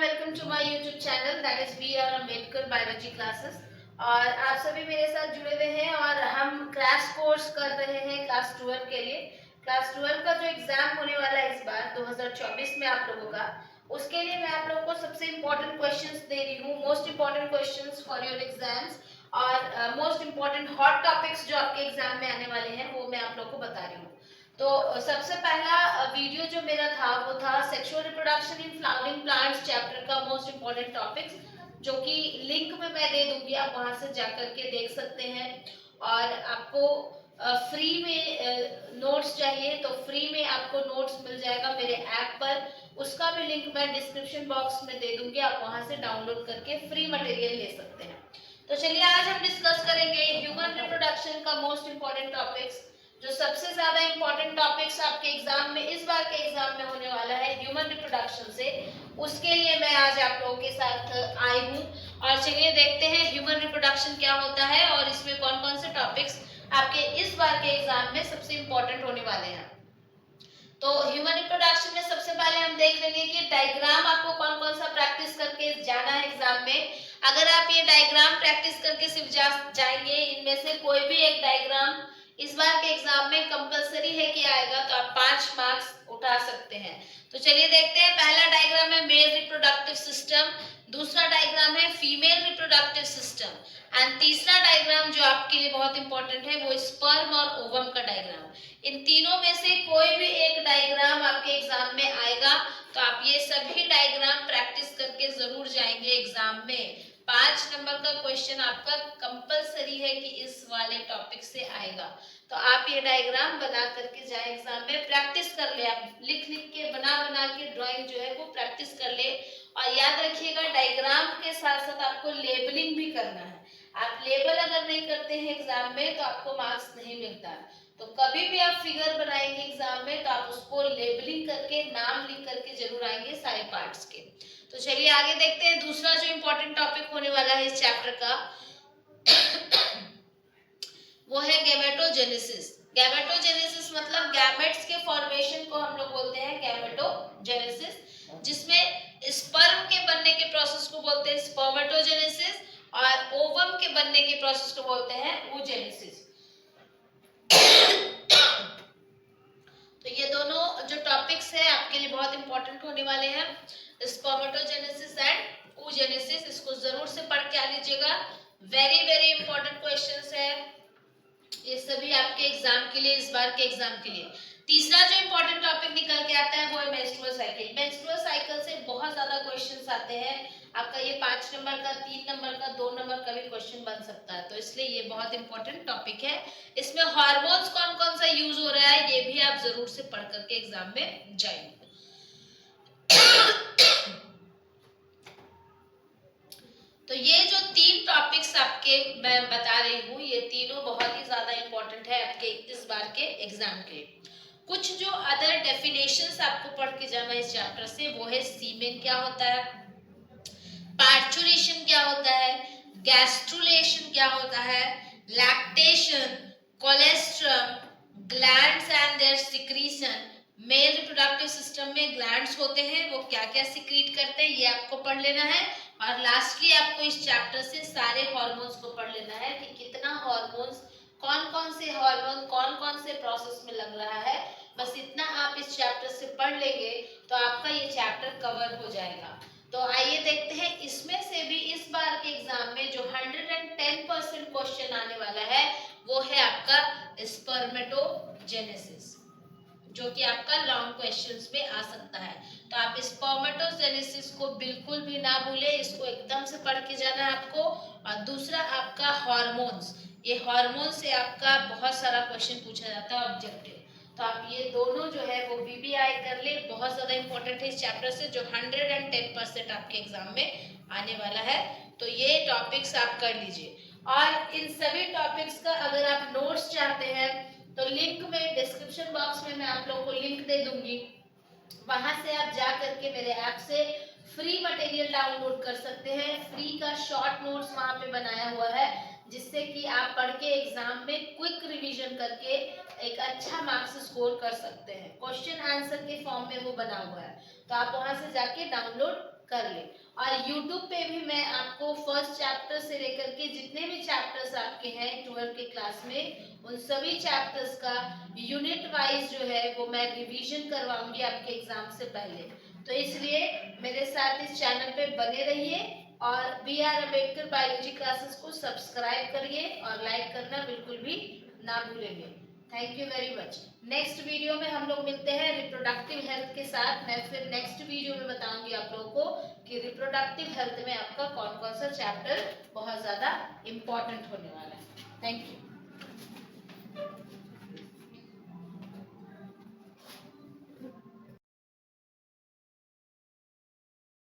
Welcome to my YouTube channel that is B R Ambedkar biology classes. और आप सभी मेरे साथ जुड़े हुए हैं और हम क्रैश कोर्स कर रहे हैं क्लास 12 के लिए। क्लास 12 का जो एग्जाम होने वाला है इस बार 2024 में आप लोगों का, उसके लिए मैं आप लोगों को सबसे इम्पोर्टेंट क्वेश्चंस दे रही हूँ, most important questions for your exams और मोस्ट इम्पोर्टेंट हॉट टॉपिक्स जो आपके एग्जाम में आने वाले हैं वो मैं आप लोगों को बता रही हूँ। तो सबसे पहला वीडियो जो मेरा था वो था sexual reproduction in flowering plants chapter का मोस्ट इम्पोर्टेंट टॉपिक्स, जो कि लिंक में मैं दे दूंगी, आप वहां से जाकर के देख सकते हैं। और आपको फ्री में नोट्स चाहिए तो फ्री में आपको नोट्स मिल जाएगा मेरे ऐप पर, उसका भी लिंक मैं डिस्क्रिप्शन बॉक्स में दे दूंगी, आप वहां से डाउनलोड करके फ्री मटेरियल ले सकते हैं। तो चलिए आज हम डिस्कस करेंगे ह्यूमन रिप्रोडक्शन का मोस्ट इम्पोर्टेंट टॉपिक्स, जो सबसे ज्यादा इंपॉर्टेंट टॉपिक्स आपके एग्जाम में इस बार के एग्जाम में होने वाला है ह्यूमन रिप्रोडक्शन से, उसके लिए मैं आज आप लोगों के साथ आई हूँ। और चलिए देखते हैं ह्यूमन रिप्रोडक्शन क्या होता है और इसमें कौन कौन से टॉपिक्स आपके इस बार के एग्जाम में सबसे इंपॉर्टेंट होने वाले हैं। तो ह्यूमन रिप्रोडक्शन में सबसे पहले हम देख लेंगे कि डायग्राम आपको कौन कौन सा प्रैक्टिस करके जाना है एग्जाम में। अगर आप ये डायग्राम प्रैक्टिस करके सिर्फ जाएंगे, इनमें से कोई भी एक डायग्राम इस बार के एग्जाम में कंपलसरी है कि आएगा, तो आप 5 मार्क्स उठा सकते हैं। तो चलिए देखते हैं, पहला डायग्राम है मेल रिप्रोडक्टिव सिस्टम, दूसरा डायग्राम है फीमेल रिप्रोडक्टिव सिस्टम एंड तीसरा डायग्राम जो आपके लिए बहुत इंपॉर्टेंट है वो स्पर्म और ओवम का डायग्राम। इन तीनों में से कोई भी एक डायग्राम आपके एग्जाम में आएगा, तो आप ये सभी डायग्राम प्रैक्टिस करके जरूर जाएंगे एग्जाम में। 5 नंबर का क्वेश्चन आपका कंपलसरी है कि इस वाले टॉपिक से आएगा, तो आप ये डायग्राम बना करके जाए एग्जाम में, प्रैक्टिस कर ले, आप लिख लिख के बना बना के ड्राइंग जो है वो प्रैक्टिस कर ले। और याद रखिएगा डायग्राम के साथ साथ आपको लेबलिंग भी करना है। आप लेबल अगर नहीं करते हैं एग्जाम में तो आपको मार्क्स नहीं मिलता। तो कभी भी आप फिगर बनाएंगे एग्जाम में तो आप उसको लेबलिंग करके नाम लिख करके जरूर आएंगे सारे पार्ट्स के। तो चलिए आगे देखते हैं, दूसरा जो इम्पोर्टेंट टॉपिक होने वाला है इस चैप्टर का वो है गैमेटोजेनेसिस। गैमेटोजेनेसिस मतलब गैमेट्स के फॉर्मेशन को हम लोग बोलते हैं गैमेटोजेनेसिस, जिसमें स्पर्म के बनने के प्रोसेस को बोलते हैं स्पर्मेटोजेनेसिस और ओवम के बनने के प्रोसेस को बोलते हैं oogenesis। तो ये दोनों जो टॉपिक्स है आपके लिए बहुत इंपॉर्टेंट होने वाले हैं, स्पर्मेटोजेनेसिस एंड oogenesis, इसको जरूर से पढ़ के आ लीजिएगा। वेरी वेरी इंपॉर्टेंट क्वेश्चंस है ये सभी आपके एग्जाम के लिए, इस बार के एग्जाम के लिए। तीसरा जो इंपॉर्टेंट टॉपिक निकल के आता है वो है मेंस्ट्रुअल साइकिल। मेंस्ट्रुअल साइकिल से बहुत ज्यादा क्वेश्चंस आते हैं, आपका ये 5 नंबर का, 3 नंबर का, 2 नंबर का भी क्वेश्चन बन सकता है, तो इसलिए ये बहुत इंपॉर्टेंट टॉपिक है। इसमें हार्मोन्स कौन कौन सा यूज हो रहा है ये भी आप जरूर से पढ़ करके एग्जाम में जाएंगे। तो ये जो 3 टॉपिक्स आपके मैं बता रही हूँ, ये तीनों बहुत ही ज्यादा इंपॉर्टेंट है आपके इस बार के एग्जाम के। कुछ जो अदर डेफिनेशंस आपको पढ़ के जाना है इस चैप्टर से वो है सीमेन क्या होता है, पार्चुरेशन क्या होता है, गैस्ट्रुलेशन क्या होता है, lactation, colostrum, glands and their secretion. Male reproductive system में ग्लैंड्स होते हैं, वो क्या क्या सिक्रीट करते हैं ये आपको पढ़ लेना है। और लास्टली आपको इस चैप्टर से सारे हार्मोन्स को पढ़ लेना है कि कितना हार्मोन्स, कौन कौन से हार्मोन कौन कौन से प्रोसेस में लग रहा है। बस इतना आप इस चैप्टर से पढ़ लेंगे तो आपका ये चैप्टर कवर हो जाएगा। तो आइए देखते हैं, इसमें से भी इस बार के एग्जाम में जो 110% क्वेश्चन आने वाला है वो है आपका स्पर्मेटोजेनेसिस, जो कि आपका लॉन्ग क्वेश्चंस में आ सकता है। तो आप स्पर्मेटोजेनेसिस को बिल्कुल भी ना भूले, इसको एकदम से पढ़ के जाना है आपको। और दूसरा आपका हार्मोन्स, ये हार्मोन से आपका बहुत सारा क्वेश्चन पूछा जाता है ऑब्जेक्टिव, तो आप ये दोनों जो है वो बीबीआई कर ले, बहुत ज्यादा इंपॉर्टेंट है इस चैप्टर से, जो 110% आपके एग्जाम में आने वाला है। तो ये टॉपिक्स आप कर लीजिए। और इन सभी टॉपिक्स का अगर आप नोट्स चाहते हैं तो लिंक में डिस्क्रिप्शन बॉक्स में मैं आप लोगों को लिंक दे दूंगी, वहां से आप जा करके मेरे ऐप से फ्री मटेरियल डाउनलोड कर सकते हैं। फ्री का शॉर्ट नोट्स वहां पे बनाया हुआ है, जिससे कि आप पढ़ के एग्जाम में क्विक रिवीजन करके एक अच्छा मार्क्स स्कोर कर सकते हैं। क्वेश्चन आंसर के फॉर्म में वो बना हुआ है, तो आप वहां से जाके डाउनलोड कर ले। और YouTube पे भी मैं आपको फर्स्ट चैप्टर से लेकर के जितने भी चैप्टर्स आपके हैं 12 के क्लास में, उन सभी चैप्टर्स का यूनिट वाइज जो है वो मैं रिवीजन करवाऊंगी आपके एग्जाम से पहले। तो इसलिए मेरे साथ इस चैनल पे बने रहिए और B R Ambedkar biology classes को सब्सक्राइब करिए और लाइक करना बिल्कुल भी ना भूलेंगे। Thank you very much. Next video में हम लोग मिलते हैं रिप्रोडक्टिव हेल्थ के साथ। मैं फिर नेक्स्ट वीडियो में बताऊंगी आप लोगों को कि रिप्रोडक्टिव हेल्थ में आपका कौन कौन सा चैप्टर बहुत ज़्यादा इम्पोर्टेंट होने वाला है। Thank you.